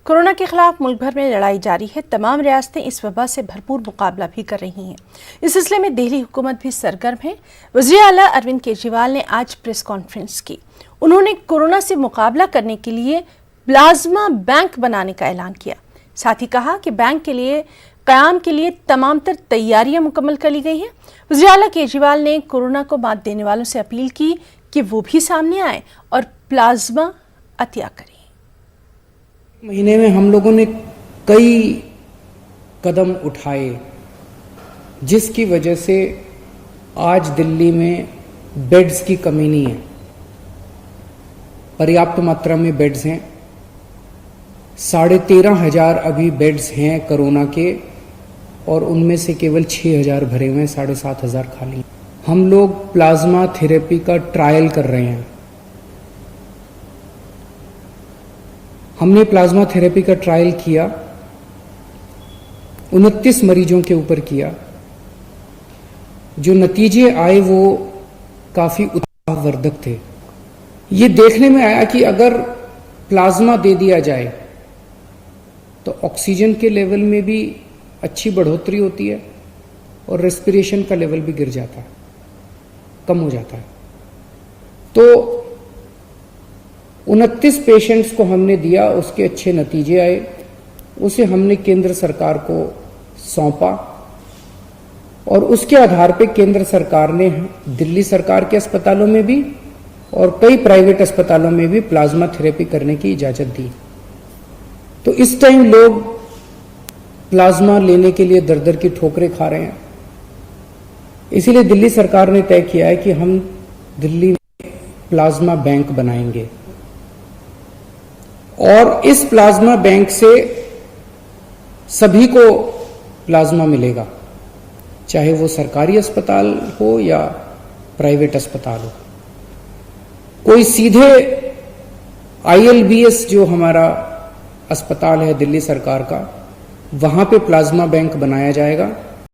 Corona के खिलाफ मुल्क भर में लड़ाई जारी है। तमाम रियासतें इस वबा से भरपूर मुकाबला भी कर रही हैं। इस सिलसिले में दिल्ली हुकूमत भी सरगर्म है। वज़ीर आला अरविंद केजरीवाल ने आज प्रेस कॉन्फ्रेंस की। उन्होंने कोरोना से मुकाबला करने के लिए प्लाज्मा बैंक बनाने का ऐलान किया। साथ ही कहा कि बैंक के लिए क़याम के लिए तमाम तर तैयारियां मुकम्मल कर ली गई हैं। वज़ीर आला केजरीवाल ने कोरोना को मात देने वालों से अपील की कि वो भी सामने आए और प्लाज्मा अतिया करें। महीने में हम लोगों ने कई कदम उठाए, जिसकी वजह से आज दिल्ली में बेड्स की कमी नहीं है। पर्याप्त मात्रा में बेड्स हैं। 13,500 अभी बेड्स हैं कोरोना के, और उनमें से केवल 6,000 भरे हुए हैं, 7,500 खाली। हम लोग प्लाज्मा थेरेपी का ट्रायल कर रहे हैं। हमने प्लाज्मा थेरेपी का ट्रायल किया, 29 मरीजों के ऊपर किया। जो नतीजे आए वो काफी उत्साहवर्धक थे। ये देखने में आया कि अगर प्लाज्मा दे दिया जाए तो ऑक्सीजन के लेवल में भी अच्छी बढ़ोतरी होती है और रेस्पिरेशन का लेवल भी गिर जाता है, कम हो जाता है। तो 29 पेशेंट्स को हमने दिया, उसके अच्छे नतीजे आए। उसे हमने केंद्र सरकार को सौंपा और उसके आधार पर केंद्र सरकार ने दिल्ली सरकार के अस्पतालों में भी और कई प्राइवेट अस्पतालों में भी प्लाज्मा थेरेपी करने की इजाजत दी। तो इस टाइम लोग प्लाज्मा लेने के लिए दर दर की ठोकरें खा रहे हैं। इसीलिए दिल्ली सरकार ने तय किया है कि हम दिल्ली में प्लाज्मा बैंक बनाएंगे और इस प्लाज्मा बैंक से सभी को प्लाज्मा मिलेगा, चाहे वो सरकारी अस्पताल हो या प्राइवेट अस्पताल हो। कोई सीधे ILBS जो हमारा अस्पताल है दिल्ली सरकार का, वहां पे प्लाज्मा बैंक बनाया जाएगा